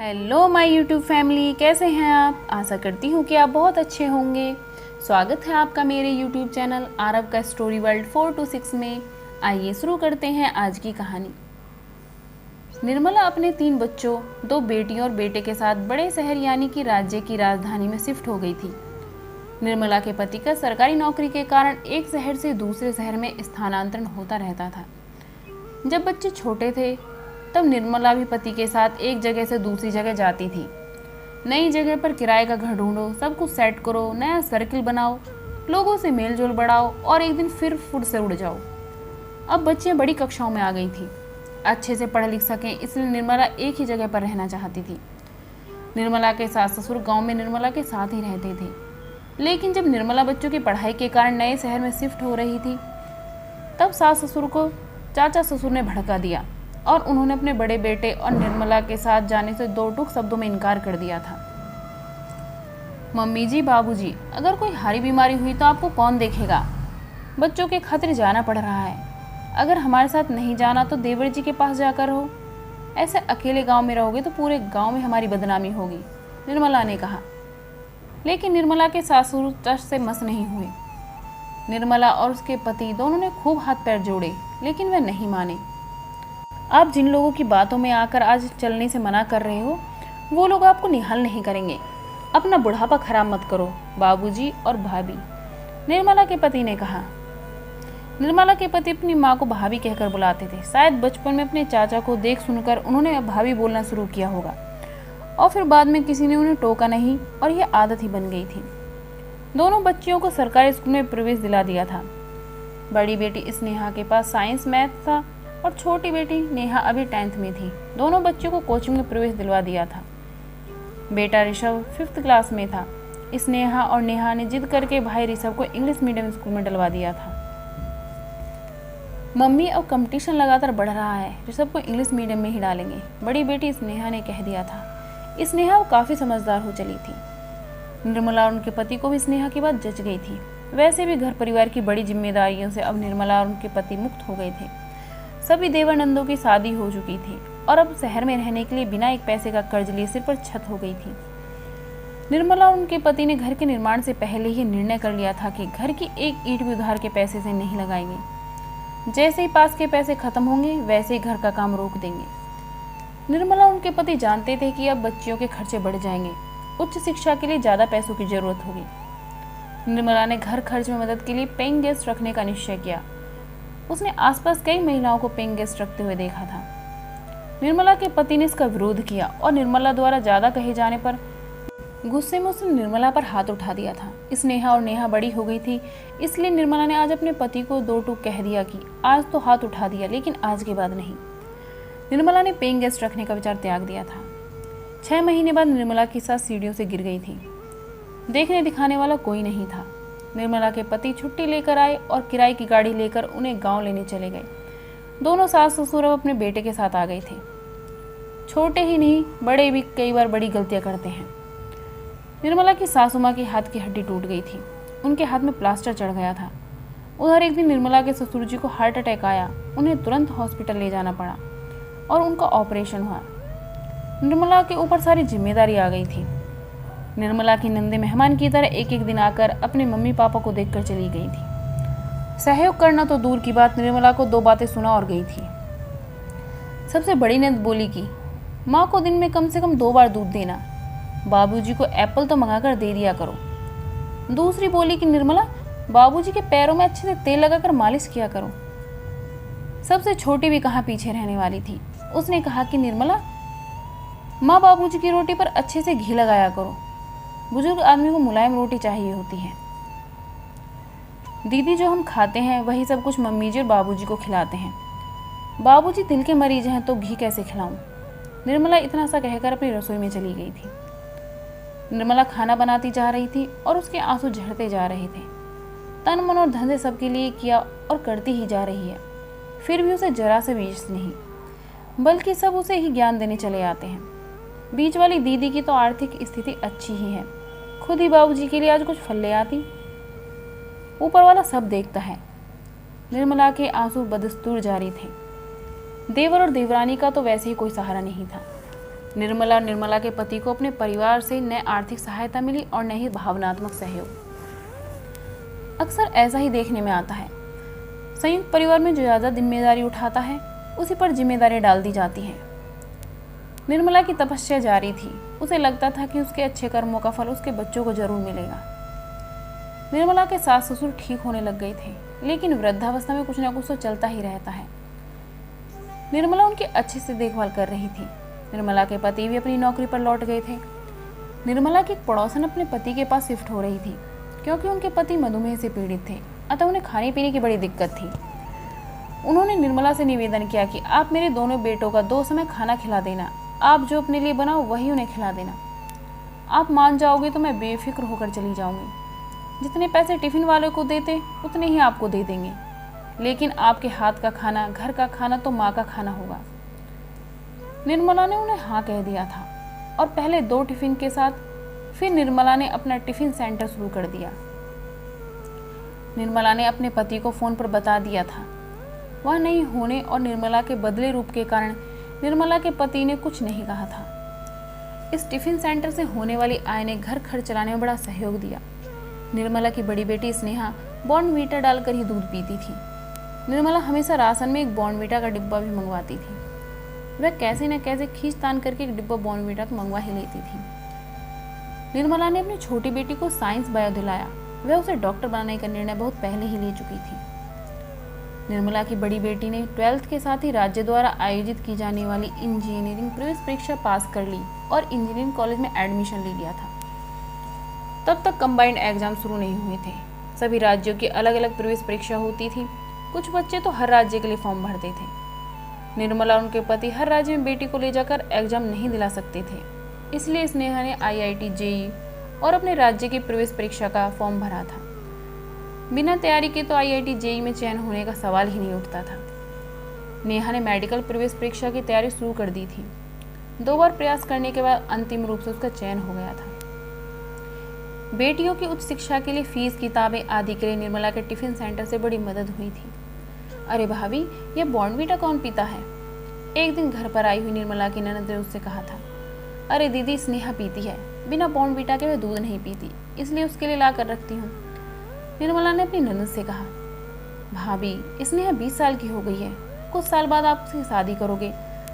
Hello my YouTube family, कैसे हैं आप। आशा करती हूँ कि आप बहुत अच्छे होंगे। स्वागत है आपका मेरे यूट्यूब चैनल आरव का स्टोरी वर्ल्ड 4 to 6 में। आइए शुरू करते हैं आज की कहानी। निर्मला अपने 3 बच्चों, 2 बेटियों और बेटे के साथ बड़े शहर यानी कि राज्य की राजधानी में शिफ्ट हो गई थी। निर्मला के पति का सरकारी नौकरी के कारण एक शहर से दूसरे शहर में स्थानांतरण होता रहता था। जब बच्चे छोटे थे तब निर्मला भी पति के साथ एक जगह से दूसरी जगह जाती थी। नई जगह पर किराए का घर ढूंढो, सब कुछ सेट करो, नया सर्किल बनाओ, लोगों से मेल जोल बढ़ाओ और एक दिन फिर फुट से उड़ जाओ। अब बच्चियां बड़ी कक्षाओं में आ गई थी। अच्छे से पढ़ लिख सकें इसलिए निर्मला एक ही जगह पर रहना चाहती थी। निर्मला के सास ससुर गाँव में निर्मला के साथ ही रहते थे, लेकिन जब निर्मला बच्चों की पढ़ाई के कारण नए शहर में शिफ्ट हो रही थी तब सास ससुर को चाचा ससुर ने भड़का दिया और उन्होंने अपने बड़े बेटे और निर्मला के साथ जाने से 2 टूक शब्दों में इनकार कर दिया था। मम्मी जी, बाबूजी, अगर कोई हारी बीमारी हुई तो आपको कौन देखेगा। बच्चों के खातिर जाना पड़ रहा है। अगर हमारे साथ नहीं जाना तो देवर जी के पास जाकर रहो। ऐसे अकेले गांव में रहोगे तो पूरे गांव में हमारी बदनामी होगी, निर्मला ने कहा। लेकिन निर्मला के सासुर चर्च से मस नहीं हुए। निर्मला और उसके पति दोनों ने खूब हाथ पैर जोड़े, लेकिन वे नहीं माने। आप जिन लोगों की बातों में आकर आज चलने से मना कर रहे हो वो लोग आपको निहाल नहीं करेंगे। अपना बुढ़ापा खराब मत करो बाबूजी और भाभी, निर्मला के पति ने कहा। निर्मला के पति अपनी माँ को भाभी कहकर बुलाते थे। शायद बचपन में अपने चाचा को देख सुनकर उन्होंने भाभी बोलना शुरू किया होगा और फिर बाद में किसी ने उन्हें टोका नहीं और यह आदत ही बन गई थी। दोनों बच्चियों को सरकारी स्कूल में प्रवेश दिला दिया था। बड़ी बेटी स्नेहा के पास साइंस मैथ था और छोटी बेटी नेहा अभी 10th में थी। दोनों बच्चों को कोचिंग में प्रवेश दिलवा दिया था। बेटा ऋषभ 5th क्लास में था। स्नेहा और नेहा ने जिद करके भाई ऋषभ को इंग्लिश मीडियम स्कूल में डलवा दिया था। मम्मी, अब कंपटीशन लगातार बढ़ रहा है, ऋषभ को इंग्लिश मीडियम में ही डालेंगे, बड़ी बेटी स्नेहा ने कह दिया था। स्नेहा वो काफ़ी समझदार हो चली थी। निर्मला और उनके पति को भी स्नेहा की बात जच गई थी। वैसे भी घर परिवार की बड़ी जिम्मेदारियों से अब निर्मला और उनके पति मुक्त हो गए थे। सभी देवर-नंदों की शादी हो चुकी थी और अब शहर में रहने के लिए बिना एक पैसे का कर्ज लिए सिर पर छत हो गई थी। निर्मला और उनके पति ने घर के निर्माण से पहले ही निर्णय कर लिया था कि घर की एक ईंट भी उधार के पैसे से नहीं लगाएंगे। जैसे ही पास के पैसे खत्म होंगे वैसे ही घर का काम रोक देंगे। निर्मला और उनके पति जानते थे कि अब बच्चियों के खर्चे बढ़ जाएंगे, उच्च शिक्षा के लिए ज़्यादा पैसों की जरूरत होगी। निर्मला ने घर खर्च में मदद के लिए पेइंग गेस्ट रखने का निश्चय किया। उसने आसपास कई महिलाओं को पेइंग गेस्ट रखते हुए देखा था। निर्मला के पति ने इसका विरोध किया और निर्मला द्वारा ज़्यादा कहे जाने पर गुस्से में उसने निर्मला पर हाथ उठा दिया था। स्नेहा और नेहा बड़ी हो गई थी, इसलिए निर्मला ने आज अपने पति को 2 टूक कह दिया कि आज तो हाथ उठा दिया, लेकिन आज के बाद नहीं। निर्मला ने पेइंग गेस्ट रखने का विचार त्याग दिया था। 6 महीने बाद निर्मला की सास सीढ़ियों से गिर गई थी। देखने दिखाने वाला कोई नहीं था। निर्मला के पति छुट्टी लेकर आए और किराए की गाड़ी लेकर उन्हें गांव लेने चले गए। दोनों सास ससुर अब अपने बेटे के साथ आ गए थे। छोटे ही नहीं, बड़े भी कई बार बड़ी गलतियां करते हैं। निर्मला की सासू माँ की हाथ की हड्डी टूट गई थी। उनके हाथ में प्लास्टर चढ़ गया था। उधर एक दिन निर्मला के ससुर जी को हार्ट अटैक आया। उन्हें तुरंत हॉस्पिटल ले जाना पड़ा और उनका ऑपरेशन हुआ। निर्मला के ऊपर सारी जिम्मेदारी आ गई थी। निर्मला की नंदे मेहमान की तरह एक एक दिन आकर अपने मम्मी पापा को देखकर चली गई थी। सहयोग करना तो दूर की बात, निर्मला को 2 बातें सुना और गई थी। सबसे बड़ी नंद बोली कि माँ को दिन में कम से कम 2 बार दूध देना, बाबूजी को एप्पल तो मंगाकर दे दिया करो। दूसरी बोली कि निर्मला, बाबूजी के पैरों में अच्छे से तेल लगाकर मालिश किया करो। सबसे छोटी भी कहाँ पीछे रहने वाली थी। उसने कहा कि निर्मला, माँ बाबूजी की रोटी पर अच्छे से घी लगाया करो। बुजुर्ग आदमी को मुलायम रोटी चाहिए होती है। दीदी, जो हम खाते हैं वही सब कुछ मम्मी जी और बाबूजी को खिलाते हैं। बाबूजी दिल के मरीज हैं तो घी कैसे खिलाऊं। निर्मला इतना सा कहकर अपनी रसोई में चली गई थी। निर्मला खाना बनाती जा रही थी और उसके आंसू झड़ते जा रहे थे। तन मन और धन से सबके लिए किया और करती ही जा रही है, फिर भी उसे जरा से बीच नहीं, बल्कि सब उसे ही ज्ञान देने चले आते हैं। बीच वाली दीदी की तो आर्थिक स्थिति अच्छी ही है, खुद ही बाबूजी के लिए आज कुछ फल ले आती। ऊपर वाला सब देखता है। निर्मला के आंसू बदस्तूर जारी थे। देवर और देवरानी का तो वैसे ही कोई सहारा नहीं था। निर्मला और निर्मला के पति को अपने परिवार से न आर्थिक सहायता मिली और न ही भावनात्मक सहयोग। अक्सर ऐसा ही देखने में आता है, संयुक्त परिवार में जो ज़्यादा जिम्मेदारी उठाता है उसी पर जिम्मेदारी डाल दी जाती है। निर्मला की तपस्या जारी थी। उसे लगता था कि उसके अच्छे कर्मों का फल उसके बच्चों को जरूर मिलेगा। निर्मला के सास ससुर ठीक होने लग गए थे, लेकिन वृद्धावस्था में कुछ ना कुछ तो चलता ही रहता है। निर्मला उनकी अच्छे से देखभाल कर रही थी। निर्मला के पति भी अपनी नौकरी पर लौट गए थे। निर्मला की एक पड़ोसन अपने पति के पास शिफ्ट हो रही थी, क्योंकि उनके पति मधुमेह से पीड़ित थे, अतः उन्हें खाने पीने की बड़ी दिक्कत थी। उन्होंने निर्मला से निवेदन किया कि आप मेरे दोनों बेटों का 2 समय खाना खिला देना। आप जो अपने लिए बनाओ वही उन्हें खिला देना। आप मान जाओगे तो मैं बेफिक्र होकर चली जाऊंगी। जितने पैसे टिफिन वाले को देते उतने ही आपको दे देंगे, लेकिन आपके हाथ का खाना, घर का खाना तो माँ का खाना होगा। निर्मला ने उन्हें हाँ कह दिया था और पहले 2 टिफिन के साथ फिर निर्मला ने अपना टिफिन सेंटर शुरू कर दिया। निर्मला ने अपने पति को फोन पर बता दिया था। वह नहीं होने और निर्मला के बदले रूप के कारण निर्मला के पति ने कुछ नहीं कहा था। इस टिफिन सेंटर से होने वाली आय ने घर खर्च चलाने में बड़ा सहयोग दिया। निर्मला की बड़ी बेटी स्नेहा बॉर्नवीटा डालकर ही दूध पीती थी। निर्मला हमेशा राशन में एक बॉर्नवीटा का डिब्बा भी मंगवाती थी। वह कैसे न कैसे खींच तान करके एक डिब्बा बॉर्नवीटा तो मंगवा ही लेती थी। निर्मला ने अपनी छोटी बेटी को साइंस बायो दिलाया। वह उसे डॉक्टर बनाने का निर्णय बहुत पहले ही ले चुकी थी। निर्मला की बड़ी बेटी ने 12th के साथ ही राज्य द्वारा आयोजित की जाने वाली इंजीनियरिंग प्रवेश परीक्षा पास कर ली और इंजीनियरिंग कॉलेज में एडमिशन ले लिया था। तब तक कंबाइंड एग्जाम शुरू नहीं हुए थे। सभी राज्यों की अलग अलग प्रवेश परीक्षा होती थी। कुछ बच्चे तो हर राज्य के लिए फॉर्म भरते थे। निर्मला और उनके पति हर राज्य में बेटी को ले जाकर एग्जाम नहीं दिला सकते थे, इसलिए स्नेहा ने IIT JEE और अपने राज्य की प्रवेश परीक्षा का फॉर्म भरा था। बिना तैयारी के तो IIT JEE में चयन होने का सवाल ही नहीं उठता था। नेहा ने मेडिकल प्रवेश परीक्षा की तैयारी शुरू कर दी थी। 2 बार प्रयास करने के बाद अंतिम रूप से उसका चयन हो गया था। बेटियों की उच्च शिक्षा के लिए फीस, किताबें आदि के लिए निर्मला के टिफिन सेंटर से बड़ी मदद हुई थी। अरे भाभी, ये बॉर्नवीटा कौन पीता है? एक दिन घर पर आई हुई निर्मला की ननद ने उससे कहा था। अरे दीदी, स्नेहा पीती है। बिना बॉर्नवीटा के वह दूध नहीं पीती, इसलिए उसके लिए ला कर रखती हूँ। निर्मला ने अपनी ननद से कहा। भाभी, स्नेहा 20 साल की हो गई है। कुछ साल बाद आप उसकी शादी करोगे।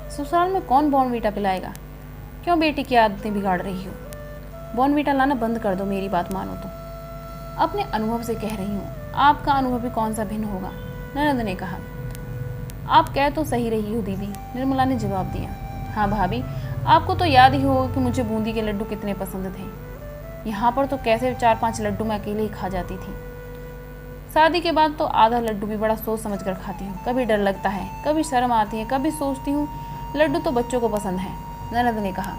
ससुराल में कौन बॉर्नवीटा पिलाएगा? क्यों बेटी की आदतें बिगाड़ रही हो? बॉर्नवीटा लाना बंद कर दो, मेरी बात मानो तो। अपने अनुभव से कह रही हूँ, आपका अनुभव भी कौन सा भिन्न होगा? ननद ने कहा। आप कह तो सही रही हो दीदी, निर्मला ने जवाब दिया। हाँ भाभी, आपको तो याद ही होगा कि मुझे बूंदी के लड्डू कितने पसंद थे। यहाँ पर तो कैसे 4-5 लड्डू मैं अकेले ही खा जाती थी। शादी के बाद तो आधा लड्डू भी बड़ा सोच समझ कर खाती हूँ। कभी डर लगता है, कभी शर्म आती है, कभी सोचती हूँ लड्डू तो बच्चों को पसंद है। ननद ने कहा।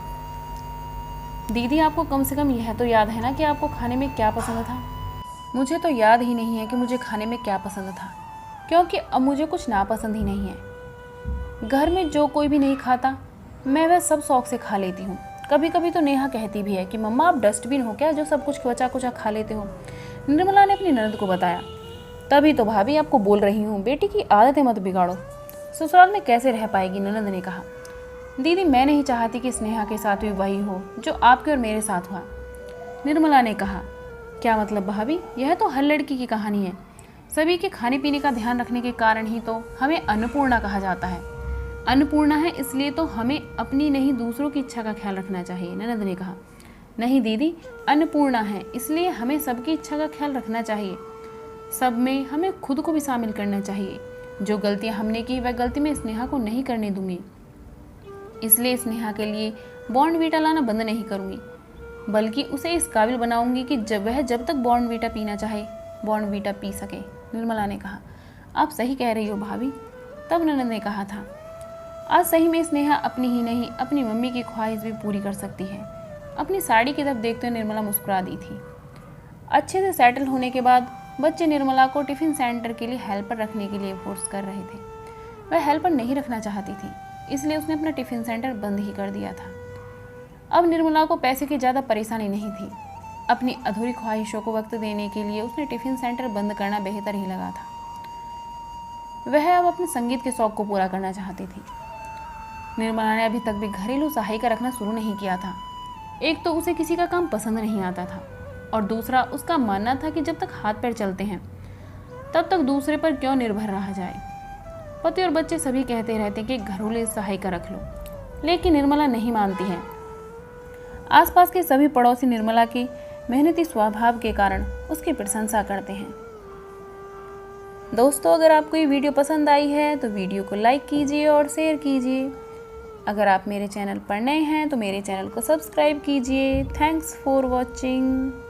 दीदी, आपको कम से कम यह तो याद है ना कि आपको खाने में क्या पसंद था? मुझे तो याद ही नहीं है कि मुझे खाने में क्या पसंद था, क्योंकि अब मुझे कुछ नापसंद ही नहीं है। घर में जो कोई भी नहीं खाता, मैं वह सब शौक से खा लेती हूँ। कभी कभी तो नेहा कहती भी है कि मम्मा, आप डस्टबिन हो क्या जो सब कुछ बचा कुचा खा लेते हो? निर्मला ने अपनी ननद को बताया। तभी तो भाभी आपको बोल रही हूँ, बेटी की आदतें मत बिगाड़ो। ससुराल में कैसे रह पाएगी? ननद ने कहा। दीदी, मैं नहीं चाहती कि स्नेहा के साथ भी वही हो जो आपके और मेरे साथ हुआ। निर्मला ने कहा। क्या मतलब भाभी? यह तो हर लड़की की कहानी है। सभी के खाने पीने का ध्यान रखने के कारण ही तो हमें अन्नपूर्णा कहा जाता है। अन्नपूर्णा है इसलिए तो हमें अपनी नहीं दूसरों की इच्छा का ख्याल रखना चाहिए। ननद ने कहा। नहीं दीदी, अन्नपूर्णा है इसलिए हमें सबकी इच्छा का ख्याल रखना चाहिए। सब में हमें खुद को भी शामिल करना चाहिए। जो गलतियां हमने की वह गलती मैं स्नेहा को नहीं करने दूंगी। इसलिए स्नेहा के लिए बॉर्नवीटा लाना बंद नहीं करूंगी, बल्कि उसे इस काबिल बनाऊंगी कि जब तक बॉर्नवीटा पीना चाहे बॉर्नवीटा पी सके। निर्मला ने कहा। आप सही कह रही हो भाभी। तब ननद ने कहा था। आज सही में स्नेहा अपनी ही नहीं अपनी मम्मी की ख्वाहिश भी पूरी कर सकती है। अपनी साड़ी की तरफ देखते हुए निर्मला मुस्कुरा दी थी। अच्छे से सेटल होने के बाद बच्चे निर्मला को टिफिन सेंटर के लिए हेल्पर रखने के लिए फोर्स कर रहे थे। वह हेल्पर नहीं रखना चाहती थी, इसलिए उसने अपना टिफिन सेंटर बंद ही कर दिया था। अब निर्मला को पैसे की ज़्यादा परेशानी नहीं थी। अपनी अधूरी ख्वाहिशों को वक्त देने के लिए उसने टिफिन सेंटर बंद करना बेहतर ही लगा था। वह अब अपने संगीत के शौक को पूरा करना चाहती थी। निर्मला ने अभी तक भी घरेलू सहायिका रखना शुरू नहीं किया था। एक तो उसे किसी का काम पसंद नहीं आता था और दूसरा उसका मानना था कि जब तक हाथ पैर चलते हैं तब तक दूसरे पर क्यों निर्भर रहा जाए। पति और बच्चे सभी कहते रहते कि घरेलू सहायिका रख लो, लेकिन निर्मला नहीं मानती है। आसपास के सभी पड़ोसी निर्मला के मेहनती स्वभाव के कारण उसकी प्रशंसा करते हैं। दोस्तों, अगर आपको ये वीडियो पसंद आई है तो वीडियो को लाइक कीजिए और शेयर कीजिए। अगर आप मेरे चैनल पर नए हैं तो मेरे चैनल को सब्सक्राइब कीजिए। Thanks for watching.